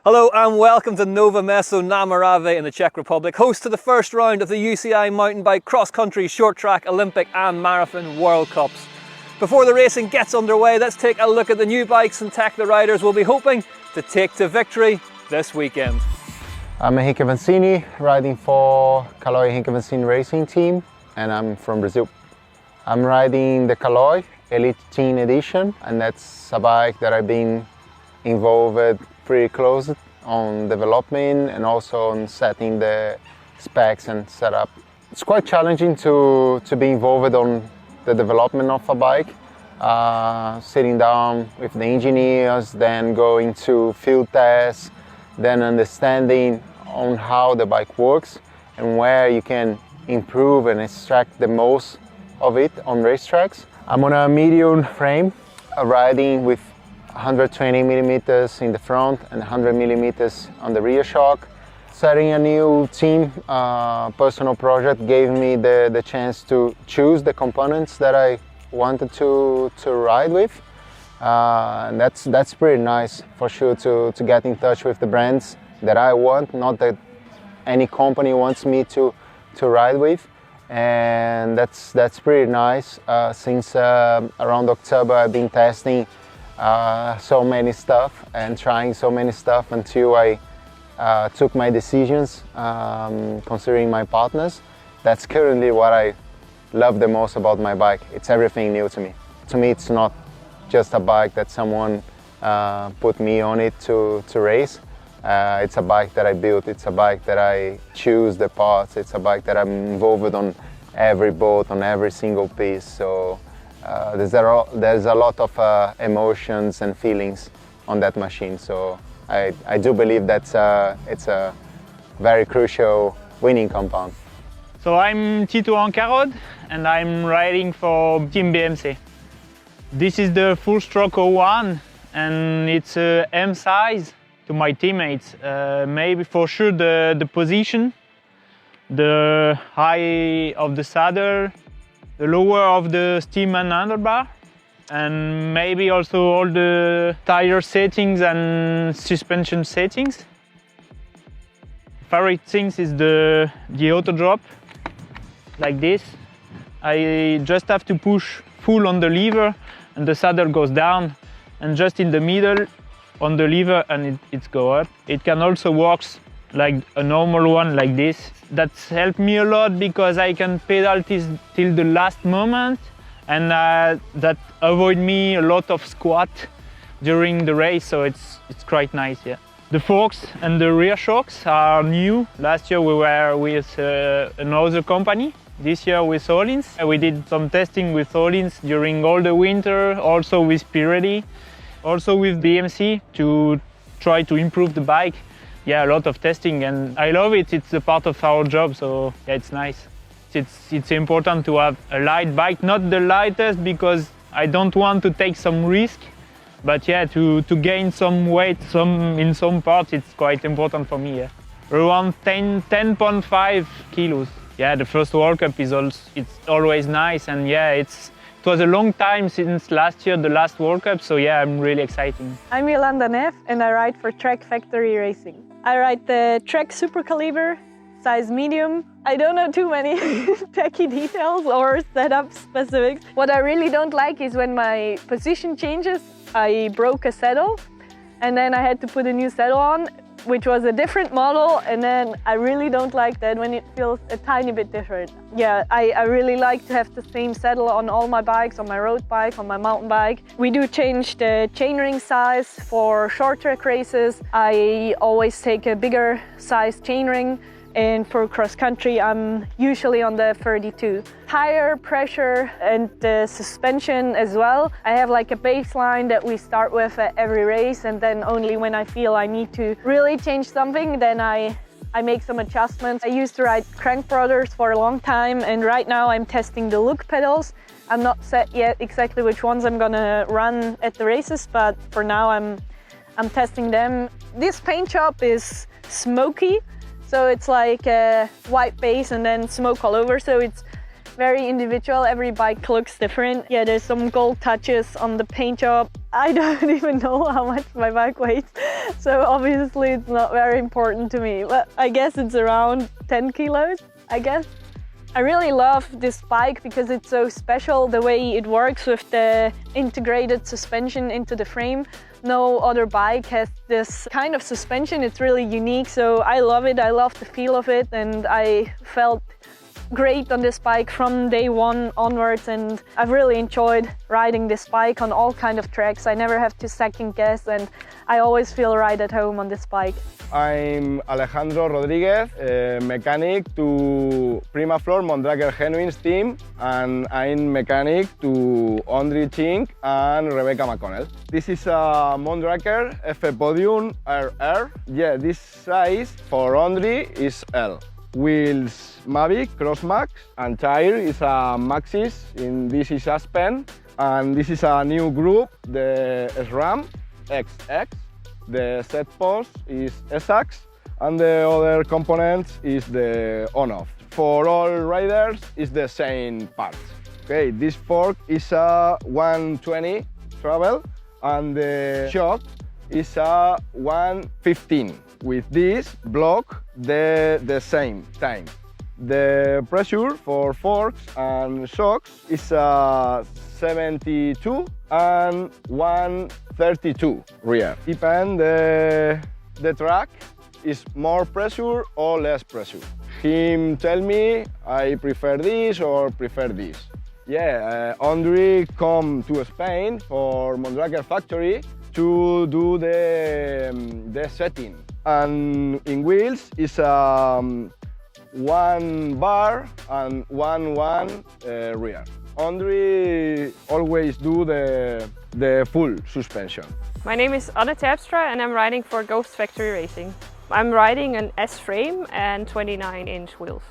Hello and welcome to Nove Mesto na Morave in the Czech Republic, host to the first round of the UCI mountain bike, cross-country, short track, Olympic and Marathon World Cups. Before the racing gets underway, let's take a look at the new bikes and tech the riders will be hoping to take to victory this weekend. I'm Henrique Vancini, riding for Caloi Henrique Vancini Racing Team, and I'm from Brazil. I'm riding the Caloi Elite Teen Edition, and that's a bike that I've been involved pretty close on development and also on setting the specs and setup. It's quite challenging to be involved on the development of a bike, sitting down with the engineers, then going to field tests, then understanding on how the bike works and where you can improve and extract the most of it on racetracks. I'm on a medium frame, riding with 120 millimeters in the front and 100 millimeters on the rear shock. Setting a new team personal project gave me the chance to choose the components that I wanted to ride with. And that's pretty nice for sure to get in touch with the brands that I want, not that any company wants me to ride with. And that's pretty nice. Since around October I've been testing so many stuff and trying so many stuff until I took my decisions, considering my partners. That's currently what I love the most about my bike. It's everything new to me. To me, it's not just a bike that someone put me on it to race. It's a bike that I built. It's a bike that I choose the parts. It's a bike that I'm involved on every boat, on every single piece. So there's a lot of emotions and feelings on that machine. So I do believe that it's a very crucial winning compound. So I'm Tito Ancarod and I'm riding for Team BMC. This is the full stroke 01 and it's a M size to my teammates. Maybe for sure the position, the high of the saddle, the lower of the steam and handlebar, and maybe also all the tire settings and suspension settings. Favorite things is the auto drop, like this. I just have to push full on the lever and the saddle goes down, and just in the middle on the lever and it goes up. It can also work like a normal one like this. That's helped me a lot because I can pedal till the last moment, and that avoid me a lot of squat during the race, so it's quite nice, yeah. The forks and the rear shocks are new. Last year we were with another company. This year with Öhlins. We did some testing with Öhlins during all the winter, also with Pirelli, also with BMC to try to improve the bike. Yeah, a lot of testing, and I love it. It's a part of our job, so yeah, it's nice. It's important to have a light bike, not the lightest because I don't want to take some risk, but yeah, to gain some weight in some parts, it's quite important for me. Yeah. Around 10.5 kilos. Yeah, the first World Cup it's always nice, and yeah, it was a long time since last year, the last World Cup, so yeah, I'm really excited. I'm Yolanda Neff and I ride for Trek Factory Racing. I ride the Trek Super Caliber, size medium. I don't know too many techie details or setup specifics. What I really don't like is when my position changes. I broke a saddle and then I had to put a new saddle on, which was a different model, and then I really don't like that when it feels a tiny bit different. Yeah, I really like to have the same saddle on all my bikes, on my road bike, on my mountain bike. We do change the chainring size for short track races. I always take a bigger size chainring, and for cross country I'm usually on the 32. Tire pressure and the suspension as well. I have like a baseline that we start with at every race, and then only when I feel I need to really change something, then I make some adjustments. I used to ride Crank Brothers for a long time, and right now I'm testing the Look pedals. I'm not set yet exactly which ones I'm gonna run at the races, but for now I'm testing them. This paint job is smoky, so it's like a white base and then smoke all over, so it's very individual. Every bike looks different. Yeah, there's some gold touches on the paint job. I don't even know how much my bike weighs, so obviously it's not very important to me, but I guess it's around 10 kilos, I guess. I really love this bike because it's so special, the way it works with the integrated suspension into the frame. No other bike has this kind of suspension. It's really unique, so I love it. I love the feel of it, and I felt great on this bike from day one onwards, and I've really enjoyed riding this bike on all kind of tracks. I never have to second guess, and I always feel right at home on this bike. I'm Alejandro Rodriguez, a mechanic to Prima Floor Mondraker Genuines team, and I'm mechanic to Ondri Chink and Rebecca McConnell. This is a Mondraker FE Podium RR. Yeah, this size for Ondri is L. Wheels Mavic Crossmax, and tire is a Maxxis. This is Aspen, and this is a new group, the SRAM XX. The set post is SX, and the other components is the on-off. For all riders, it's the same parts. Okay, this fork is a 120 travel, and the shock is a 115. With this block, the same time. The pressure for forks and shocks is 72 and 132 rear. Depend the track is more pressure or less pressure. Him tell me I prefer this or prefer this. Yeah, Ondri come to Spain for Mondraker factory to do the setting. And in wheels is 1 bar and 1 rear. Ondri always do the full suspension. My name is Anne Terpstra and I'm riding for Ghost Factory Racing. I'm riding an S frame and 29-inch wheels.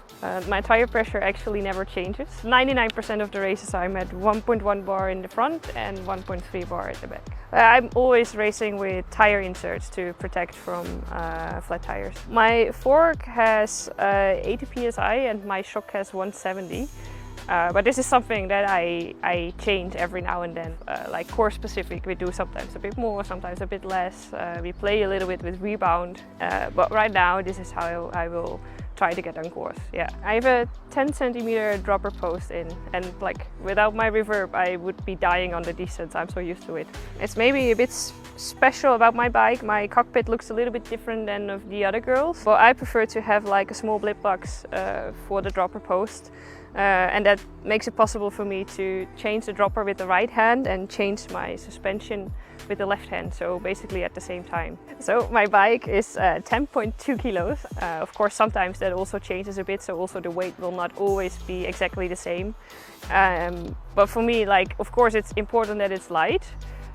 My tire pressure actually never changes. 99% of the races I'm at 1.1 bar in the front and 1.3 bar at the back. I'm always racing with tire inserts to protect from flat tires. My fork has 80 psi and my shock has 170. But this is something that I change every now and then. Like course specific, we do sometimes a bit more, sometimes a bit less. We play a little bit with rebound, but right now this is how I will try to get on course. Yeah, I have a 10 centimeter dropper post in, and like without my reverb I would be dying on the descents. I'm so used to it. It's maybe a bit special about my bike. My cockpit looks a little bit different than of the other girls, but I prefer to have like a small blip box for the dropper post. And that makes it possible for me to change the dropper with the right hand and change my suspension with the left hand, so basically at the same time. So my bike is 10.2 kilos. Of course sometimes that also changes a bit, so also the weight will not always be exactly the same. But for me, like, of course it's important that it's light,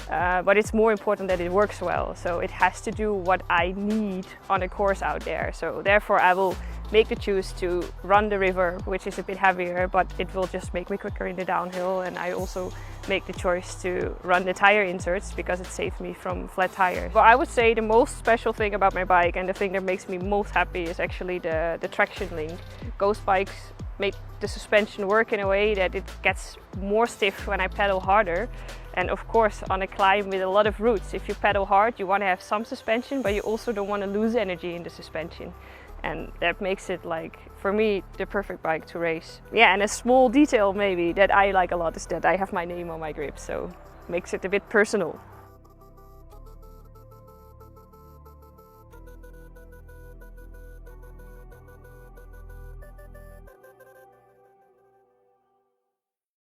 but it's more important that it works well. So it has to do what I need on a course out there. So therefore I will make the choice to run the river, which is a bit heavier, but it will just make me quicker in the downhill. And I also make the choice to run the tire inserts because it saves me from flat tires. But I would say the most special thing about my bike and the thing that makes me most happy is actually the traction link. Ghost bikes make the suspension work in a way that it gets more stiff when I pedal harder. And of course, on a climb with a lot of roots, if you pedal hard, you want to have some suspension, but you also don't want to lose energy in the suspension. And that makes it, like, for me, the perfect bike to race. Yeah, and a small detail maybe that I like a lot is that I have my name on my grip, so makes it a bit personal.